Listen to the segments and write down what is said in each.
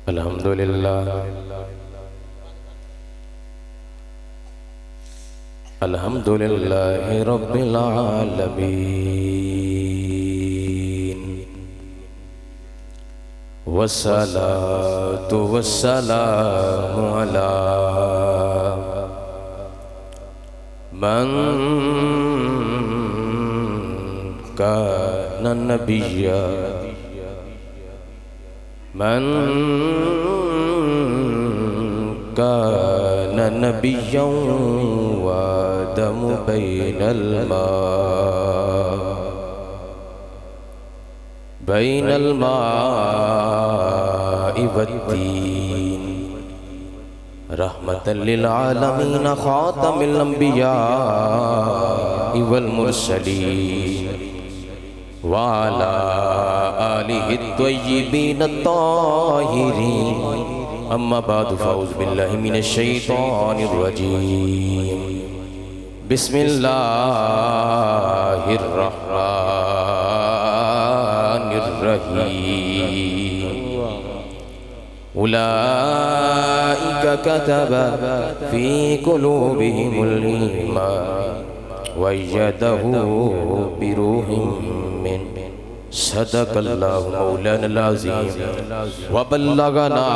الحمدللہ الحمدللہ رب العالمین والصلاة والسلام علی من کان نبیا من كان نبيا وآدم بين الماء والدين رحمة للعالمين خاتم الأنبياء والمرسلين وعلى آله الطيبين الطاهرين اما بعد فاعوذ باللہ من الشیطان الرجیم بسم اللہ الرحمن الرحیم اولئک کتب فی قلوبہم الایمان وایدہ بروح من صدق اللہ مولانا العظیم وبلغنا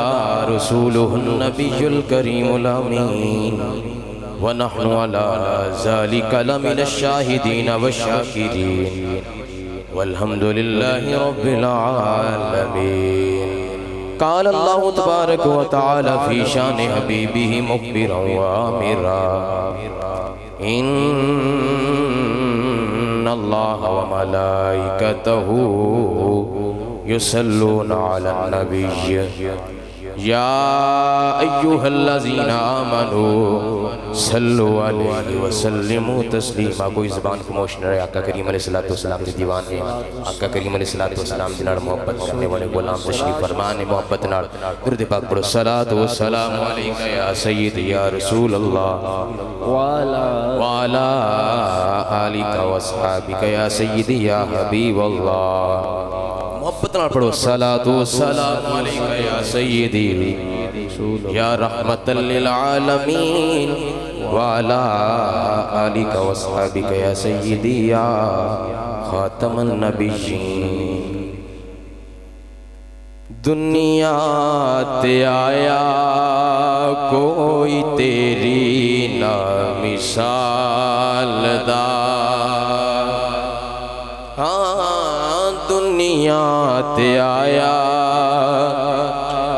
رسولہ النبی الکریم الامین ونحن علی ذالک لمن الشاہدین والشاکرین والحمدللہ رب العالمین قال اللہ تبارک و تعالی فی شان حبیبہ مخبرا وآمرا ان اللہ وملائکتہ یصلون علی النبی یا ایہا الذین آمنوا صلوا علیہ وسلموا تسلیما کوئی زبان خاموش نہ رہے آقا کریم علیہ السلام کے دیوان میں آقا کریم علیہ السلام دنار محبت کرنے والے غلام تشریف فرمانے محبت نار درود پاک پڑھو صلاۃ و سلام علیکہ یا سید یا رسول اللہ وعلا آلکہ واصحابکہ یا سید یا حبیب اللہ محبت نار پڑھو صلاۃ و سلام علیکہ یا سیدی یا رحمت للعالمین وعلا آلکہ واصحابکہ یا سیدی یا خاتم النبیین دنیا تے آیا کوئی تیری نا مثال دا دنیا تے آیا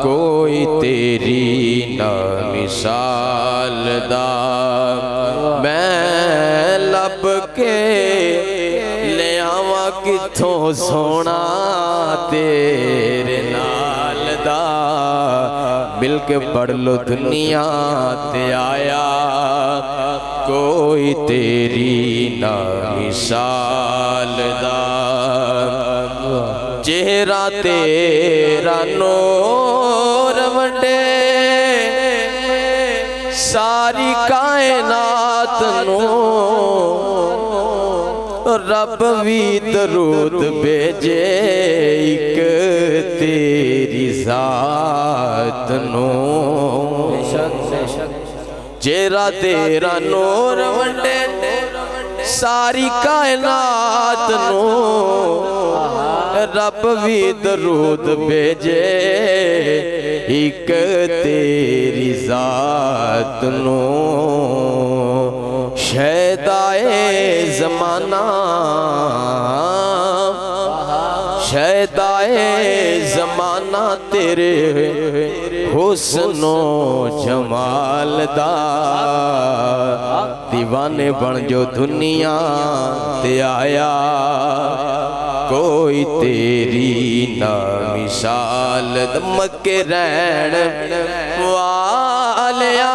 کوئی تیری نا مثال دا میں لب کے لے آواں کتھوں سونا تیرے نال دا مل کے پڑھ لو دنیا تے آیا کوئی تیری نا مثال دا چہرہ تیرا نور ونڈے ساری کائنات نو رب بھی درود بھیجے ایک تیری ذات نو چہرہ تیرا نور ونڈے ساری کائنات نو رب بھی درود بھیجے ایک تیری ذات نو شہدائے زمانہ شہدائے زمانہ تیرے حسن و جمال دا دیوانے بن جو دنیا تے آیا کوئی تیری نا مثال مکے رہن والیا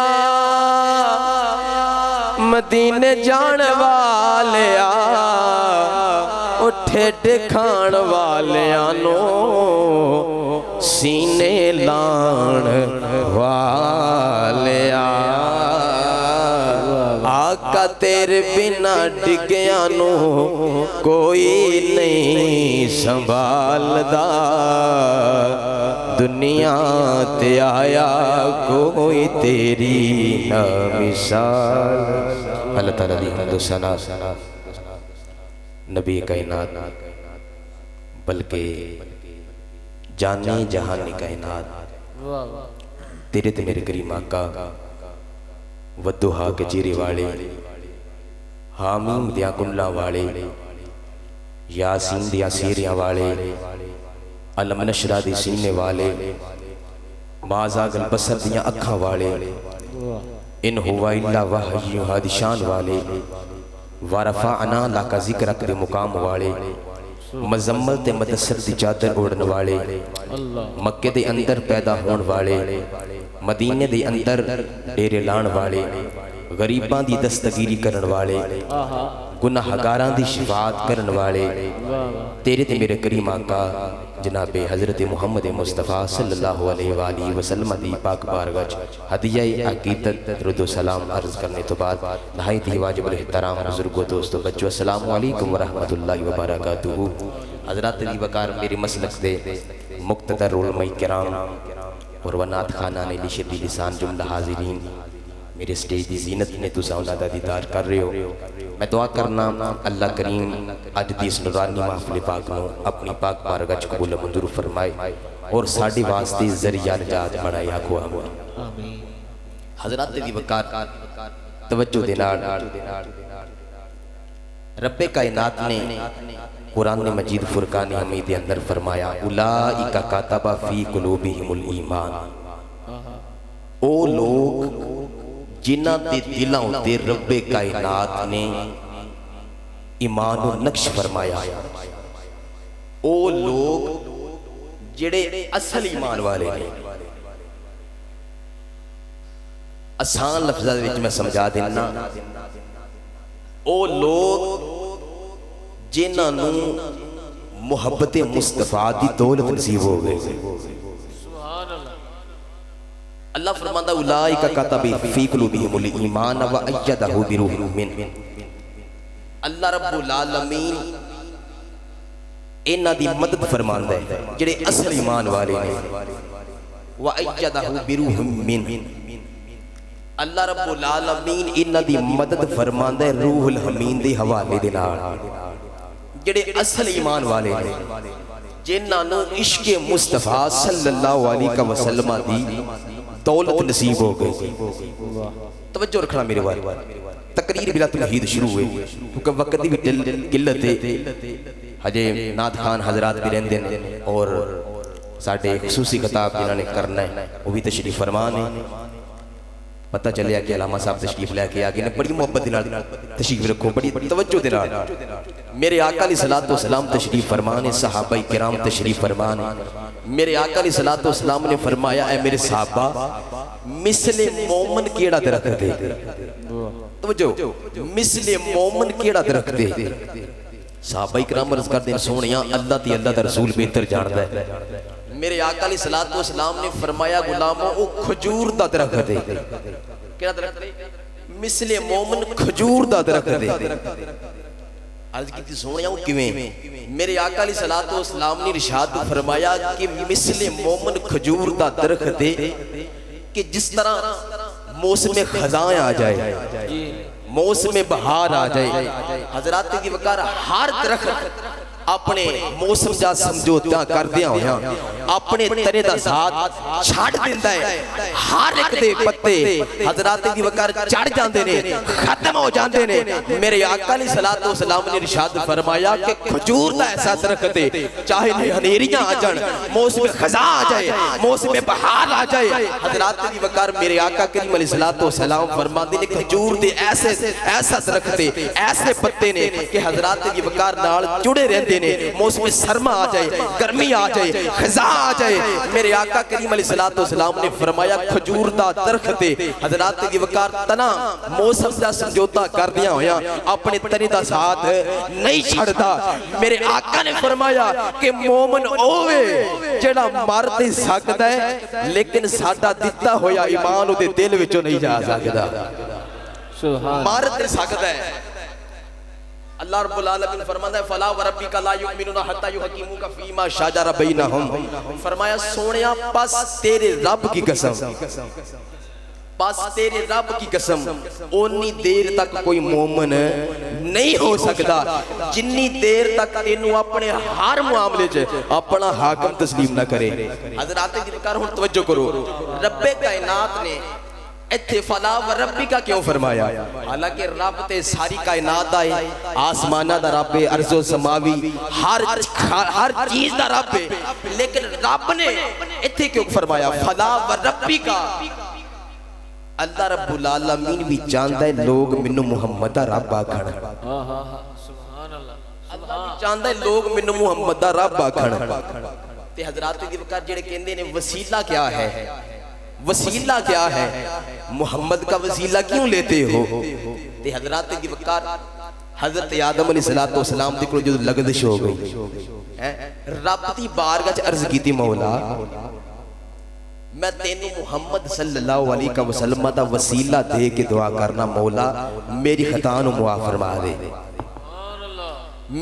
مدینے جان والیا اٹھے دکھان والیانو سینے لان والیا آقا تیرے بنا ڈگیانو کوئی نہیں سنبھال دا دنیا تے آیا کوئی تیری نہ مثال۔ اللہ تعالیٰ دی حمد و ثنا نبی کائنات بلکہ جانی جہانی کائنات تیرے تے میرے کریم آقا ودوہا کے چیرے والے، حامیم دیا کنلا والے، یاسین دیا سیریاں والے، علم نشرہ دی سینے والے، مازاغ البصر دیا اکھاں والے، ان ہوا اللہ وحی حادشان والے، ورفعنا لکا ذکر اکد مقام والے، مزمل تے مدثر دی چادر اوڑن والے، مکہ دے اندر پیدا ہون والے، مدینے دے اندر ڈیرے لان والے، غریباں دی دستگیری کرن والے، گناہگاراں دی شفاعت کرن والے، تیرے تے میرے کریم آقا جناب حضرت محمد مصطفیٰ صلی اللہ علیہ وآلہ وسلم دی پاک بارگاہ ہدیہ عقیدت درود و سلام عرض کرنے تو بعد نہایت ہی واجب الاحترام بزرگوں دوستوں بچوں السلام علیکم ورحمۃ اللہ وبرکاتہ۔ حضرات دی وقار میری مسلک دے مقتدر علماء کرام اور ونات خانہ نے لشد لسان جملہ حاضرین میرے سٹیج دی زینت نے تو ساؤنہ دا دیدار کر رہے ہو، میں دعا کرنا اللہ کریم آج دی اس نورانی محفل پاک نو اپنی پاک بارگاہ قبول منظور فرمائے اور ساڑھی واسطے ذریعہ نجات بڑھائے آکھو آمین۔ حضرات دی وقار توجہ دینار رب کائنات نے قرآن مجید فرقان حمید اندر فرمایا اولئک کتب فی قلوبہم الایمان، او لوگ جنہ دے دلوں تے رب کائنات نے ایمان و نقش فرمایا، او لوگ جڑے اصل ایمان والے نے۔ آسان لفظات وچ میں سمجھا دینا، او لوگ جنہاں نو محبت مصطفیٰ دی دولت نصیب ہو گئے۔ اللہ فرماتا اولئک کتب فی قلوبہم الایمان وأیدہ بروح منہ، اللہ رب العالمین انہاں دی مدد فرماندا ہے جڑے اصل ایمان والے نے، وأیدہ بروح منہ، اللہ رب العالمین انہاں دی مدد فرماندا ہے روح الامین دے حوالے دے نال، جڑے اصل ایمان والے نے جنہاں نو عشق مصطفیٰ صلی اللہ علیہ وسلم دی دولت نصیب ہو گئی۔ توجہ رکھنا میرے بار تقریر بلا تمہید شروع ہوئے کیونکہ وقت دی بھی قلت ہے، حجے ناد خان حضرات بھی رہندے ہیں اور ساڑھے خصوصی خطاب جنہاں نے کرنا ہے وہ بھی تشریف فرمان ہے۔ پتہ چلیا کہ علامہ صاحب تشریف لے کے آگے نے بڑی محبت دینار تشریف رکھو، بڑی توجہ دینار میرے آقا علیہ السلام تشریف فرمانے، صحابہ کرام تشریف فرمانے۔ میرے آقا علیہ السلام نے فرمایا اے میرے صحابہ مثل مومن کیڑا درخت دے، توجہ مثل مومن کیڑا درخت دے۔ صحابہ کرام عرض کر دیں سونیاں اللہ تی اللہ دا رسول بہتر جاندہ ہے۔ میرے آقا علیہ السلام نے فرمایا غلاموں او کھجور دا درخت دے، کیڑا درخت دے؟ مثل مومن کھجور دا درخت دے۔ عرض کی تھی سونیاں کیویں؟ میرے آقا علیہ السلام نے ارشاد فرمایا کہ مثل مومن کھجور دا درخت دے کہ جس طرح موسم خزاں آ جائے، موسم بہار آ جائے، حضرات کی وقار ہر درخت اپنے موسم جا سمجھوتیاں کر دیا ہویا اپنے تنے دا ذات چھاڑ دیندہ ہے، ہر ایک دے پتے حضرات دی وقار چڑھ جاندے نے، ختم ہو جاندے نے۔ میرے آقا علیہ السلام نے ارشاد فرمایا کہ کھجور دا ایسا درخت دے چاہے ہنیریاں آ جان، موسم خزاں آ جائے، موسم بہار آ جائے، حضرات دی وقار میرے آقا کریم علیہ السلام فرماندے نے کھجور دے ایسا درخت دے ایسے پتے نے کہ حضرات دی وقار نال جڑے رہندے نے، موسم سرما آ جائے، گرمی آ جائے، خزاں آ جائے۔ میرے آقا کریم علیہ السلام نے فرمایا کھجور دا درخت دے حضرات دی وقار تنا موسم دا سمجھوتا کر دیا ہویا اپنے تنے دا ساتھ نہیں چھڑتا۔ میرے آقا نے فرمایا کہ مومن اوے جڑا مار تے سکتا ہے لیکن ساڈا دتا ہویا ایمان دے دل وچوں نہیں جا سکتا، مار تے سکتا ہے اللہ رب العالمین فرماتا ہے فلا وربک لا یؤمنون حتی یحکموک فیما شجر بینہم، فرمایا سونیا پس تیرے رب کی قسم، پس تیرے رب کی قسم اونی دیر تک کوئی مومن نہیں ہو سکتا جنی دیر تک تینوں اپنے ہر معاملے چ اپنا حاکم تسلیم نہ کرے۔ حضرات گرکار ہوں توجہ کرو، رب کائنات نے ایتھے فلا و ربی کا کیوں فرمایا؟ حالانکہ رب تے ساری کائنات آئے، آسمانہ دا رب ہے، ارض و سماوی ہر چیز دا رب ہے، لیکن رب نے ایتھے کیوں فرمایا فلا و ربی کا؟ اللہ رب العالمین بھی جانتا ہے لوگ منو محمد دا رب آکھن، اللہ بھی جانتا ہے لوگ منو محمد دا رب آکھن۔ تے حضرات دی وقت جڑے کہندے نے وسیلہ کیا ہے، وسیلہ کیا ہے، محمد کا وسیلہ کیوں لیتے ہو؟ تے حضرات دی وقت حضرت آدم علیہ السلام دی کو جو لگدش ہو گئی، رب دی بارگاہ چ عرض کیتی مولا میں تینوں محمد صلی اللہ علیہ وسلم دا وسیلہ دے کے دعا کرنا، مولا میری خطا نو معاف فرما دے،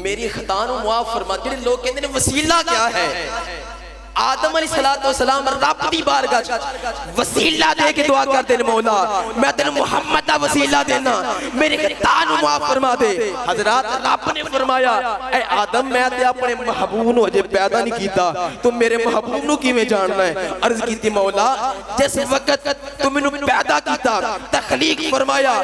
میری خطا نو معاف فرما۔ جڑے لوگ کہندے نے وسیلہ کیا ہے، آدم علیہ السلام رب دی بارگاہ وسیلہ دے کے دعا کرتے ہیں مولا میں تینوں محمد دا وسیلہ دینا، میری خطا نو معاف فرما دے۔ حضرات رب نے فرمایا اے آدم میں تے اپنے محبوب نو اجے پیدا نہیں کیتا، تم میرے محبوب نو کیویں جاننا ہے؟ عرض کیتی مولا جس وقت تم مینوں پیدا کیتا تخلیق فرمایا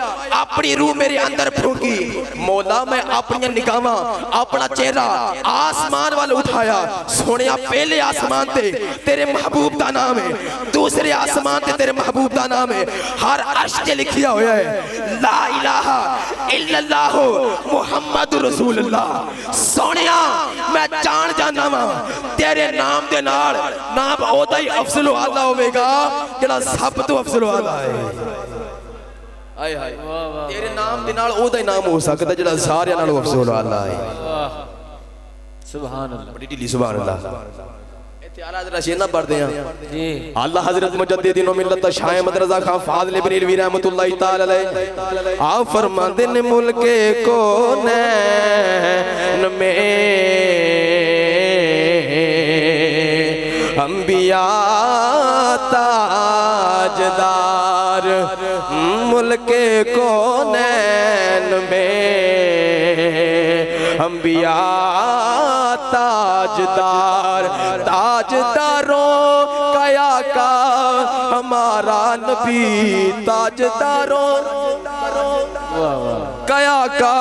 اپنی روح میرے اندر پھونکی، مولا میں اپنی نگاہاں اپنا چہرہ آسمان وال اٹھایا، سونیا پہلے آسمان تے تیرے محبوب دا نام ہے، دوسرے آسمان تے تیرے محبوب دا نام ہے، ہر عرش تے لکھیا ہویا ہے لا الہ الا اللہ محمد رسول اللہ۔ سونیا میں جان جانا ماں تیرے نام دے نال نام اودا ہی افضل و اعلیٰ ہوئے گا جڑا سب تو افضل و اعلیٰ ہے۔ آئے ہائے تیرے نام دے نال اودا ہی نام ہو سکتا جڑا سارے نال افضل و اعلیٰ ہے۔ سبحان اللہ، بڑی ڈیلی سبحان اللہ۔ اللہ حضرت مجددین و ملت شاہ احمد رضا خان فاضل بن علوی رحمت اللہ تعالی علیہ آپ فرماندے نے ملک کونین میں انبیاء تاجدار، ملک کونین میں انبیاء تاجدار، تاجداروں کا آقا ہمارا نبی، تاجداروں کا آقا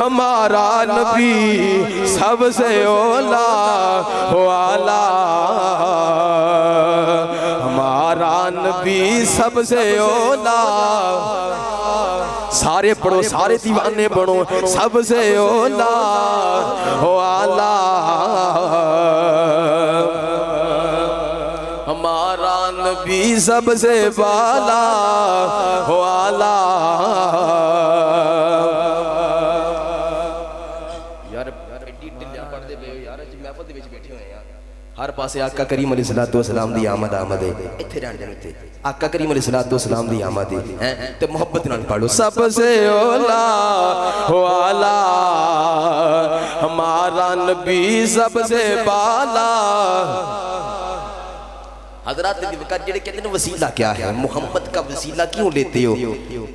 ہمارا نبی، سب سے اولا و اعلیٰ ہمارا نبی، سب سے اولا۔ سارے پڑھو سارے دیوانے بڑھو، سب سے اولا و اعلیٰ ہمارا نبی، سب سے بالا و اعلیٰ۔ ہر پاسے آقا کریم علیہ السلام دی آمد آمد ہے، اتھے رہن جانے تے آقا کریم علیہ السلام دی آمد ہے تے محبت نال پڑھو سب سے اولا و اعلیٰ ہمارا نبی، سب سے بالا۔ حضرات دی وقت جڑے کہتے ہیں وسیلہ کیا ہے، محمد کا وسیلہ کیوں لیتے ہو،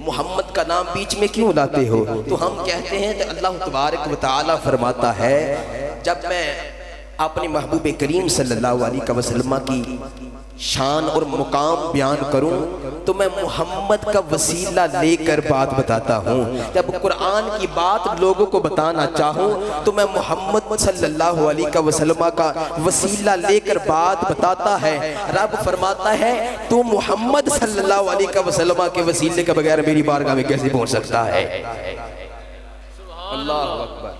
محمد کا نام بیچ میں کیوں لاتے ہو؟ تو ہم کہتے ہیں کہ اللہ تبارک و تعالی فرماتا ہے جب میں اپنے محبوب کریم صلی اللہ علیہ وسلم کی شان اور مقام بیان کروں تو میں محمد کا وسیلہ لے کر بات بتاتا ہوں، جب قرآن کی بات لوگوں کو بتانا چاہوں تو میں محمد صلی اللہ علیہ وسلم کا وسیلہ لے کر بات بتاتا ہے۔ رب فرماتا ہے تو محمد صلی اللہ علیہ وسلم کے وسیلے کے بغیر میری بارگاہ میں کیسے پہنچ سکتا ہے؟ اللہ اکبر۔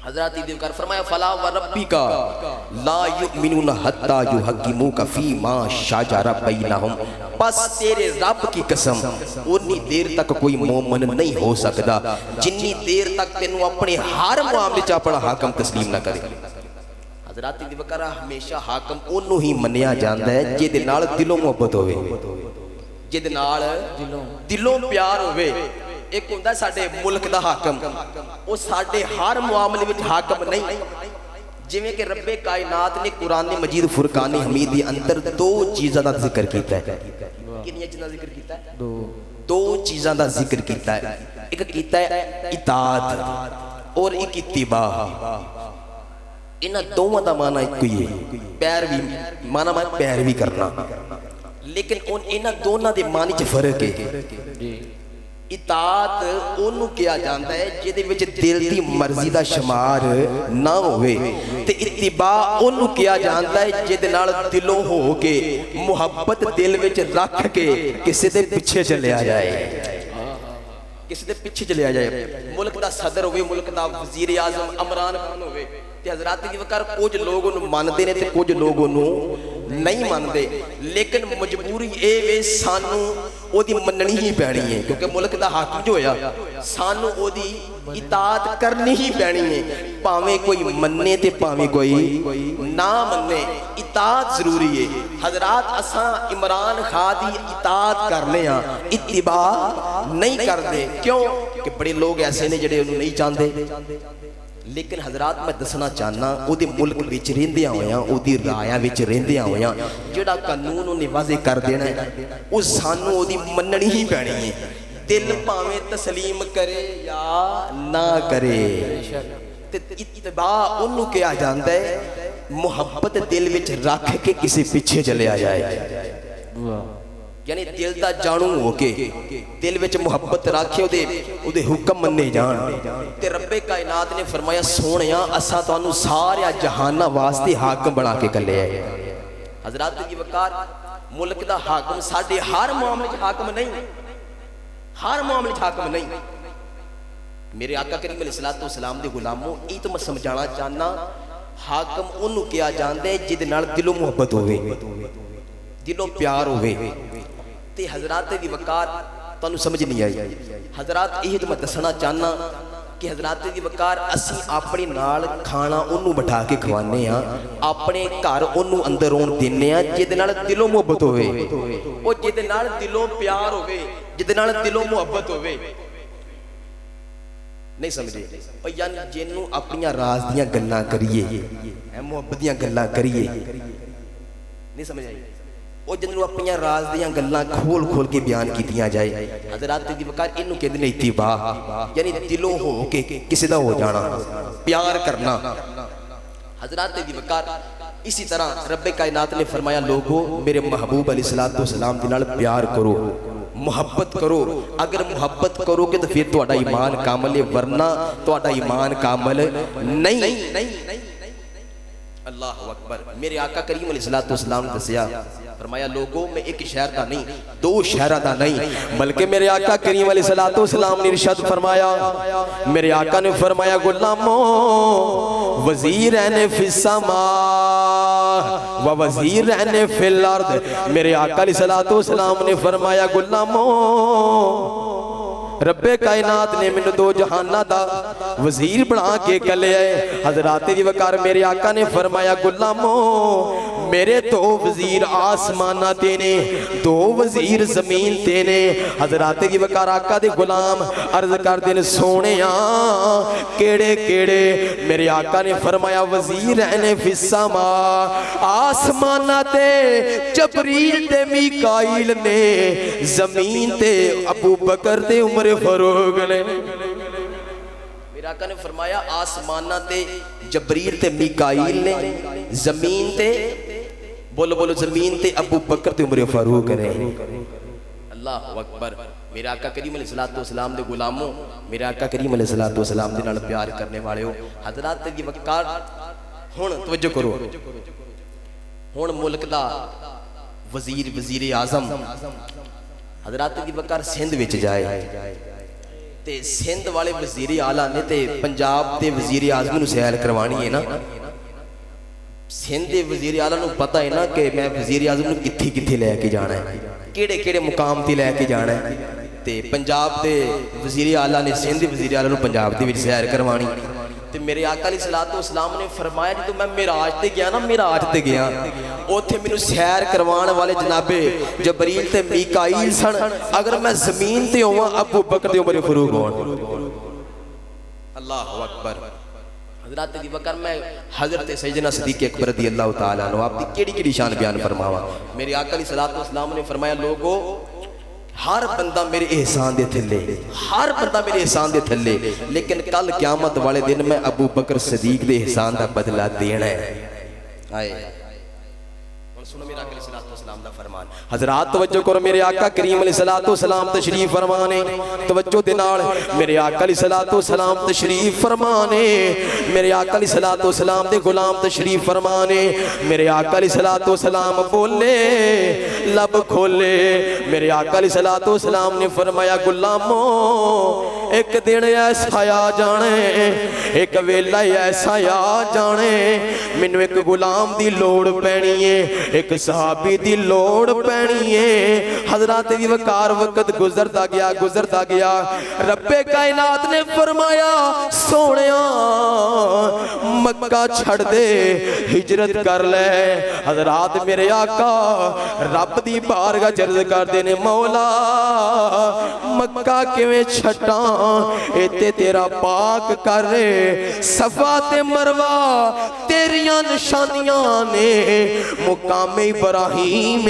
حضرات دیوکار فرمایا فلا وربک لا یؤمنون حتی یحکموک فیما شجر بینہم، پس تیرے رب کی قسم اتنی دیر تک کوئی مومن نہیں ہو سکتا جنی دیر تک تینوں اپنے ہر معاملے چ اپنا حاکم تسلیم نہ کرے۔ حضرات دیوکار ہمیشہ حاکم انہوں ہی منیا جاندا ہے جے دے نال دلوں محبت ہوئے، جے دے نال دلوں پیار ہوئے۔ ایک ہوتا ہے ساڈے ملک دا حاکم، وہ ساڈے ہر معاملے وچ حاکم نہیں، جویں کہ رب کائنات نے قرآن مجید فرقان حمید دے اندر دو چیزاں دا ذکر کیتا ہے. کنیاں چیزاں ذکر کیتا ہے؟ دو چیزاں دا ذکر کیتا ہے. ایک کیتا ہے اطاعت اور ایک اتباع. انہاں دوواں دا معنی ایک ہی ہے، پیروی، معنی میں پیروی کرنا، لیکن انہاں دونوں دے معنی چ فرق ہے. اطاعت انہوں کیا جانتا ہے جدے وچ دل دی مرضی دا شمار نہ ہوئے، تے اتباع انہوں کیا جانتا ہے جدے نال دلوں ہو کے محبت دل وچ رکھ کے کسی دے پیچھے چلے آ جائے، کسی دے پیچھے چلے آ جائے. ملک دا صدر ہوئے، ملک دا وزیر اعظم عمران خان ہوئے، تے حضرات دی وقار کچھ لوگ انہوں ماندے نے تے کچھ لوگ انہوں نہیں ماندے، لیکن مجبوری اے وے سانو او دی مننی ہی پینی ہے، کیونکہ ملک دا حاکم جو ہویا سانو او دی اطاعت کرنی ہی پینی ہے، پاویں کوئی مننے تے پاویں کوئی نہ مننے، اطاعت ضروری ہے. حضرات اساں عمران خان دی اطاعت کرنے ہاں، اتباع نہیں کردے. کیوں کہ بڑے لوگ ایسے نے جڑے انہوں نہیں چاہتے. لیکن حضرات میں دسنا چاہنا او دی ملک وچ رہندیاں ہویاں، او دی رایاں وچ رہندیاں ہویاں جڑا قانون انہیں واضح کر دینا ہے او سانو او دی مننی ہی پینی ہے، دل پاویں تسلیم کرے یا نہ کرے. تے اتباع انہوں کیا جانتا ہے محبت دل وچ رکھ کے کسی پیچھے چلے آ جائے، یعنی دل دا جانو ہو کے دل وچ محبت رکھے او دے حکم مننے جان. تے رب کائنات نے فرمایا سونیا اساں تانوں سارے جہاناں واسطے حاکم بنا کے کلے ہے. حضرات دی وقار ملک دا حاکم ساڈے ہر معاملے وچ حاکم نہیں، ہر معاملے وچ حاکم نہیں. میرے آقا کریم علیہ الصلوۃ والسلام دے غلاموں یہ تو میں سمجھانا چاہنا حاکم انہوں کیا جاندا ہے جدے نال دلوں محبت ہوے، دلوں پیار ہوے. تے حضرات دی وقار تانوں سمجھ نہیں آئی. حضرات یہ تو میں دسنا چاہنا کہ حضرات دی وقار اسی اپنے نال کھانا انہوں بٹھا کے کھوانے ہاں، اپنے گھر انہوں اندر اون دینے ہاں جدے نال دلوں محبت ہوے، او جدے نال دلوں پیار ہوے، جدے نال دلوں محبت ہوے. نہیں سمجھے؟ اور یعنی جنوں اپنیاں راز دیاں گلاں کریے، محبت دیاں گلاں کریے، نہیں سمجھ آئی؟ وہ جنوں اپنیاں راز دیاں گلاں کھول کھول کے بیان کیتیاں جائے. حضرات دی وقار انہوں کہتے ہیں اتباع، یعنی دلوں ہو کے کسی دا ہو جانا، پیار کرنا. حضرات دی وقار اسی طرح رب کائنات نے فرمایا لوگو میرے محبوب علیہ الصلوۃ والسلام دے نال پیار کرو، محبت کرو. اگر محبت کرو کہ تو پھر تہاڈا ایمان کامل ہے، ورنہ تہاڈا ایمان کامل نہیں. اللہ اکبر. میرے آقا کریم علیہ الصلوۃ والسلام نے دسیا فرمایا لوگوں میں ایک شہر دا نہیں، دو شہرہ دا نہیں، بلکہ میرے آقا کریم علیہ الصلوۃ والسلام نے ارشاد فرمایا، میرے آقا نے فرمایا غلاموں وزیرین فی السماء و وزیرین فی الارض. میرے آقا علیہ الصلوۃ والسلام نے فرمایا غلاموں رب کائنات نے میں دو جہانہ دا وزیر بنا کے کلے آئے. حضرات دی وقار میرے آقا نے فرمایا غلاموں میرے دو وزیر آسمانہ تینے، دو وزیر زمین تینے. حضرات دی وقار آقا دے غلام عرض کر دین سونے کیڑے کیڑے؟ میرے آقا نے فرمایا وزیرین فی السماء، آسمانہ تے جبریل تے میکائیل نے، زمین تے ابو بکر تے عمر فاروق نے. میرے آقا نے فرمایا آسمانہ تے جبریل تے میکائیل نے، زمین تے بولو بولو زمین تے ابو بکر تے عمر فاروق نے. اللہ اکبر. میرے آقا کریم علیہ الصلوۃ والسلام دے غلاموں، میرے آقا کریم علیہ الصلوۃ والسلام دے نال پیار کرنے والے ہو. حضرات دی وقار ہن توجہ کرو، ہن ملک دا وزیر اعظم حضرات دی وقار سندھ وچ جائے تے سندھ والے وزیر اعلیٰ نے تے پنجاب تے وزیر اعظم نو سیر کروانی ہے نا. سندھ دے وزیر اعلیٰ نو پتہ ہے نا کہ میں وزیر اعظم نو کتھی کتھی لے کے جانا ہے، کیڑے کیڑے مقام تے لے کے جانا ہے. تے پنجاب تے وزیر اعلیٰ نے سندھ دے وزیر اعلیٰ نو پنجاب دے وچ سیر کروانی تے میرے آقا علیہ الصلوۃ والسلام نے فرمایا جدوں میں معراج تے گیا نا، معراج تے گیا اوتھے مینوں سیر کروان والے جناب جبریل تے میکائیل سن، اگر میں زمین تے ہوواں ابو بکر تے عمر فاروق ہون۔ اللہ اکبر۔ حضرات دی وکر میں حضرت سیدنا صدیق اکبر رضی اللہ تعالیٰ عنہ آپ دی کیڑی شان بیان فرماواں۔ میرے آقا علیہ الصلوۃ والسلام نے فرمایا لوگو ہر بندہ میرے احسان دے تھلے، ہر بندہ میرے احسان دے تھلے، لیکن کل قیامت والے دن میں ابو بکر صدیق دے احسان دا بدلہ دینا ہے۔ آئے سنو میرے آقا علیہ الصلوۃ والسلام دا فرمان۔ حضرات توجہ کرو، میرے آقا کریم علیہ الصلوۃ والسلام تشریف فرمانے، توجہ دے نال میرے آقا علیہ الصلوۃ والسلام تشریف فرمانے، میرے آقا علیہ الصلوۃ والسلام دے غلام تشریف فرمانے، میرے آقا علیہ الصلوۃ والسلام بولے لب کھولے، میرے آقا علیہ الصلوۃ والسلام نے فرمایا غلامو ایک دن ایسا آ جانے، ایک ویلا ایسا آ جانے، مینوں ایک غلام دی لوڑ پینی ہے، ایک صحابی دی لوڑ پینی ہے۔ حضرات دی وقار وقت گزرتا گیا، رب کائنات نے فرمایا سونیا مکہ چھڑ دے ہجرت کر لے۔ حضرات میرے آقا رب دی بارگاہ عرض کردے نے مولا مکہ کیویں چھٹاں، ایتے تیرا پاک کر صفا تے مروہ تیریاں نشانیاں نے، مقام ابراہیم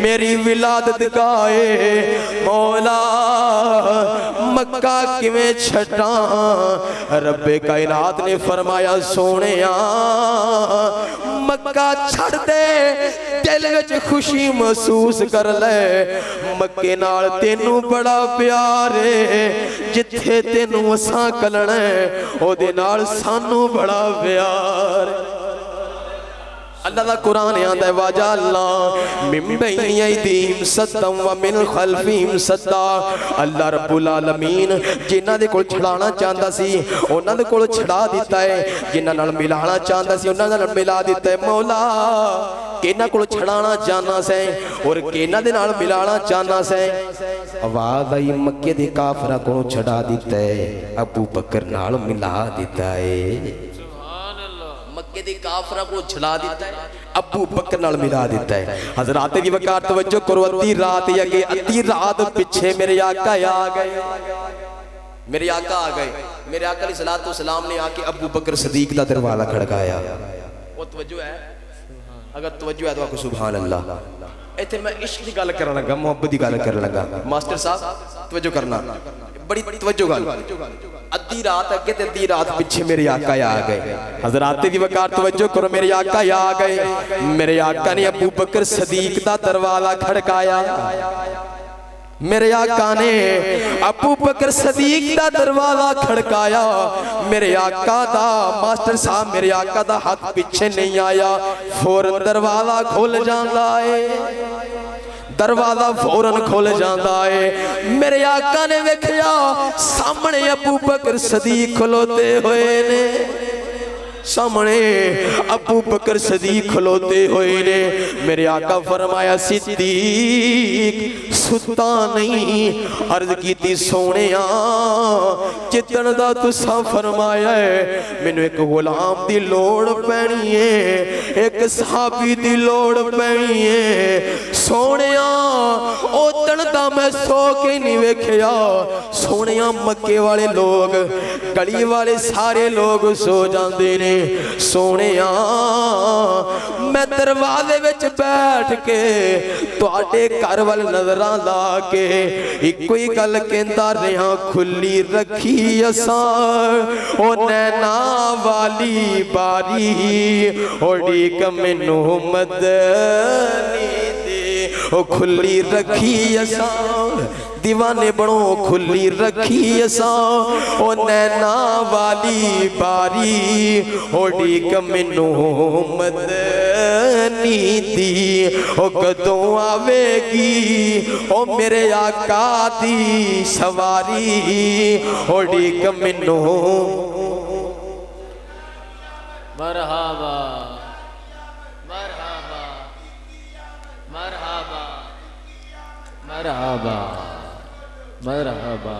میری ولادت گاہے، مولا مکہ کیویں چھٹاں۔ رب کائنات نے فرمایا سونیا مکہ چھڑ دے، دل وچ خوشی محسوس کر لے، مکے نال تینوں بڑا پیار ہے، جتھے تینوں اساں کلنا ہے او دے نال سانوں بڑا پیار ہے۔ اللہ دا قرآن آندہ ہے وَجَعَلْنَا مِن بَيْنِ أَيْدِيهِمْ سَدًّا وَمِن خَلْفِهِمْ سَدًّا۔ اللہ رب العالمین جنہاں دے کول چھڑانا چاہتا سی انہاں دے کول چھڑا دیتا ہے، جنہاں نال ملانا چاہتا سی انہاں نال ملا دیتا ہے۔ مولا کینہ کول چھڑانا چاہنا سے اور کینہ دے نال ملانا چاہنا سے، آواز آئی مکے دے کافرہ کول چھڑا دیتا ہے، ابو بکر نال ملا دیتا ہے۔ مکے دے کافرہ کو چھلا دیتا ہے، ابو بکر نال ملا دیتا ہے۔ حضرات دی وقار توجہ کرو، ادھی رات یا گئے، ادھی رات پچھے میرے آقا آ گئے، میرے آقا آ گئے، میرے آقا علیہ الصلوۃ والسلام نے آ کے ابو بکر صدیق دا دروازہ کھڑکایا۔ وہ توجہ ہے، اگر توجہ ہے تو آپ کو سبحان اللہ۔ ایتھے میں عشق دی گل کرن لگا، محبت دی گل کرن لگا، ماسٹر صاحب توجہ کرنا، بڑی توجہ گل۔ ادھی رات اگے تے ادھی رات پیچھے میرے آقا آ گئے۔ حضرات دی وقار توجہ کرو، میرے آقا آ گئے، میرے آقا نے ابو بکر صدیق دا دروازہ کھڑکایا، میرے آقا نے ابو بکر صدیق دا دروازہ کھڑکایا، میرے آقا دا ماسٹر صاحب میرے آقا دا ہاتھ پیچھے نہیں آیا، فوراً دروازہ کھول جاندا ہے، دروازہ فوراً کھول جاندا ہے۔ میرے آقا نے ویکھیا سامنے ابو بکر صدیق کھلوتے ہوئے نے، سامنے ابو بکر صدیق کھلوتے ہوئے نے۔ میرے آقا فرمایا صدیق ستا نہیں، عرض کیتی سونیا جتن دا تسا فرمایا ہے، مینوں ایک غلام دی لوڑ پینی ہے، ایک صحابی دی لوڑ پینی ہے، سونیا او تن دا میں سو کے نہیں ویکھیا، سونیا مکے والے لوگ گلی والے سارے لوگ سو جاندے نے، سونیا میں دروازے وچ بیٹھ کے تواڈے گھر وال نظراں لا کے ایک ہی گل کہندا رہا، کھلی رکھی اساں او نینا والی باری، اڑیک مینوں مدنی دے، او کھلی رکھی اساں دیوانے بڑوں، کھلی رکھی اساں او نینا والی باری، اڑیک مینوں مدنی دی، او کدوں آوے گی او میرے آقا دی سواری، اڑیک مینوں۔ مرحبا مرحبا مرحبا مرحبا مرحبا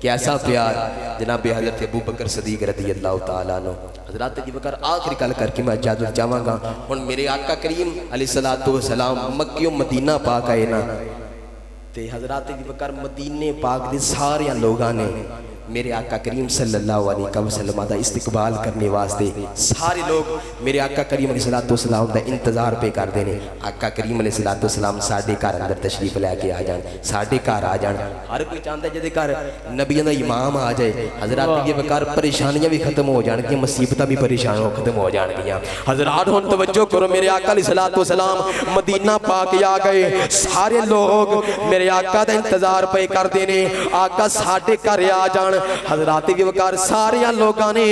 کیسا پیار جناب حضرت ابو بکر صدیق رضی اللہ تعالیٰ عنہ. حضرات جی بکر آخری گل کر کے میں اجازت چاہواں گا. ہن میرے آقا کریم علیہ الصلوۃ والسلام مکی و مدینہ پاک آئے نا تے حضرات جی بکر مدینے پاک دے سارے لوگاں نے میرے آقا کریم صلی اللہ علیہ وسلم دا استقبال کرنے واسطے سارے لوگ میرے آقا کریم علیہ السلام دا انتظار پہ کر دینے. آقا کریم علیہ السلام ساڑھے گھر اندر تشریف لے کے آ جان, ساڑھے گھر آ جان. ہر کوئی چاہتا ہے جدے گھر نبیوں دا امام آ جائے حضرات یہ بکار پریشانیاں بھی ختم ہو جان گیا, مصیبتیں بھی پریشان ختم ہو جان گیا. حضرات ہن توجہ کرو, میرے آقا علیہ السلام مدینہ پاک آ گئے, سارے لوگ میرے آقا دا انتظار پہ کر دینے. آقا ساڑھے گھر آ جان. حضرات بھی وقار سارے لوگاں نے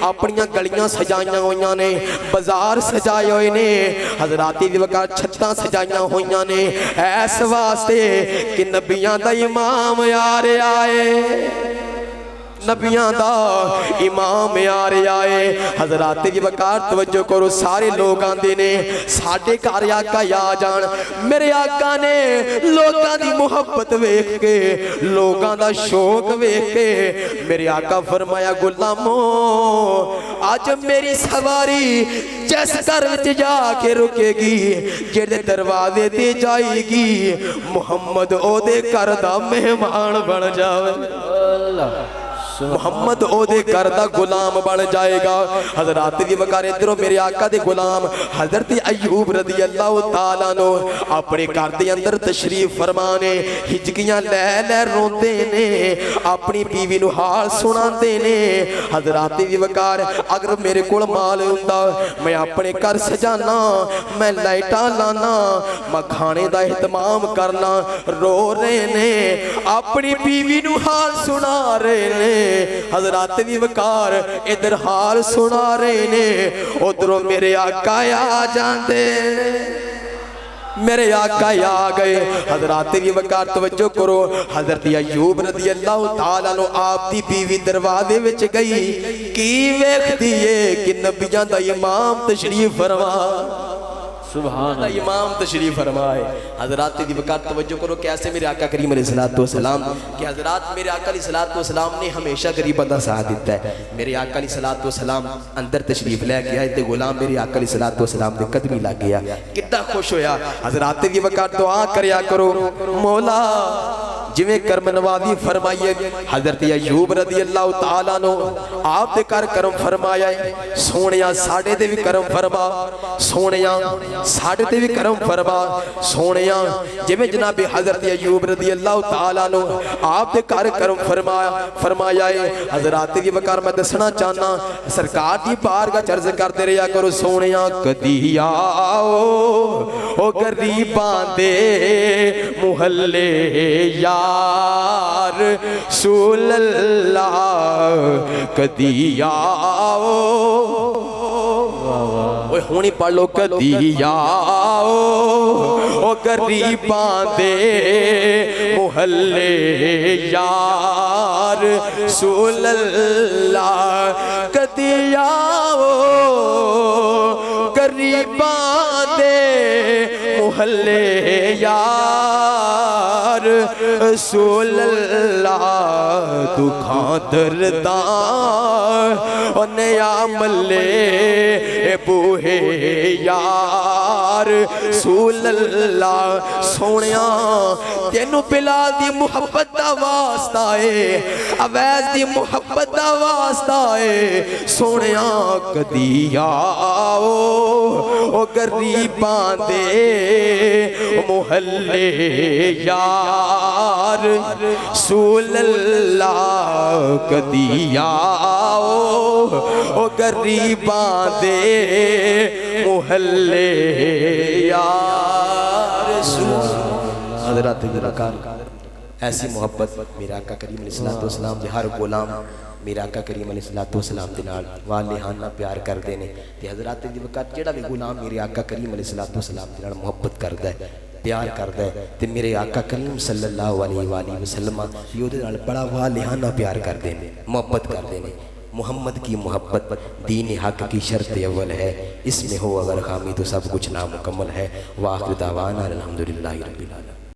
اپنیاں گلیاں سجائیاں ہوئیاں نے, بازار سجائے ہوئے نے, حضرات بھی وقار چھتاں سجائیاں ہوئیاں نے ایس واسطے کہ نبیاں دا امام یار آئے, نبیاں دا امام یار آئے. حضرات جی وقار توجہ کرو, سارے لوگ آندے نے ساڑھے گھر آقا یا جان. میرے آقا نے لوگاں دی محبت ویکھ کے, لوگاں دا شوق ویکھ کے میرے آقا فرمایا غلامو آج میری سواری جس گھر وچ جا کے رکے گی, جڑے دروازے تے جائے گی, محمد او دے گھر دا مہمان بن جاوے, محمد او دے گھر دا غلام بن جائے گا. حضرات دی وقار ادھروں میرے آقا دے غلام حضرت ایوب رضی اللہ تعالیٰ عنہ اپنے گھر دے اندر تشریف فرمانے, ہجکیاں لے لے روندے نے, اپنی بیوی نو حال سناندے نے. حضرات دی وقار اگر میرے کول مال ہوندا میں اپنے گھر سجانا, میں لائٹاں لانا, میں کھانے دا اہتمام کرنا. رو رہے نے اپنی بیوی نو حال سنا رہے نے. حضرات بھی وقار ادھر حال سنا رہے نے, ادھروں میرے آقا آ جاندے, میرے آقا آ گئے. حضرات بھی وقار توجہ کرو, حضرت ایوب رضی اللہ تعالیٰ عنہ آپ دی بیوی دروازے وچ گئی, کی ویکھدی ہے کہ نبیاں دا امام تشریف فرما, سبحان اللہ امام تشریف فرمائے. حضرات دی وقار توجہ کرو کیسے میرے آقا کریم علیہ السلام کہ حضرات میرے آقا علیہ السلام نے ہمیشہ غریباں دا ساتھ دیتا ہے. میرے آقا علیہ السلام اندر تشریف لے گیا تے غلام میرے آقا علیہ السلام دے قدمی لگ گیا, کتنا خوش ہویا. حضرات دی وقار دعا کریا کرو, مولا جویں کرم نوازی فرمائیے. حضرت ایوب رضی اللہ تعالیٰ عنہ آپ دے کر کرم فرمایا ہے, سونیاں ساڑھے دے بھی کرم فرما, سونیاں ساڑھے تے بھی کرم فرما, سونیاں جویں جناب حضرت ایوب رضی اللہ تعالیٰ عنہ آپ دے کر کرم فرمایا ہے. حضرات دی وقار میں دسنا چاہنا سرکار دی بارگاہ عرض کرتے رہیا کرو, سونیاں کدی آؤ او غریباں دے محلے یار رسول اللہ کدی آؤ, ہونی پڑھ لو کدی آؤ او غریباں دے محلے یار رسول اللہ کدی آؤ غریباں دے محلے یار رسول اللہ. دکھاں درداں اور نیا ملے بوہے یار رسول اللہ. سونیاں تینوں بلال دی محبت دا واسطہ ہے, اویس دی محبت دا واسطہ ہے. سونیاں کدی آؤ او غریباں دے محلے یار رسول اللہ کدی آؤ او غریباں دے محلے یار رسول. حضرات ایسی محبت میرا آقا کریم علیہ السلام دے ہر غلام میرا آقا کریم علیہ السلام دے نال والہانہ پیار کر دینے. تے حضرات دی وقت جڑا بھی غلام میرے آقا کریم علیہ السلام دے نال محبت کردا ہے, پیار کردا ہے, تے میرے آقا کریم صلی اللہ علیہ وآلہ وسلم یہ دے نال بڑا والہانہ پیار کر دینے, محبت کر دینے. محمد کی محبت دین حق کی شرط اول ہے, اس میں ہو اگر خامی تو سب کچھ نامکمل ہے. وآخر دعوانا الحمدللہ رب العالمین.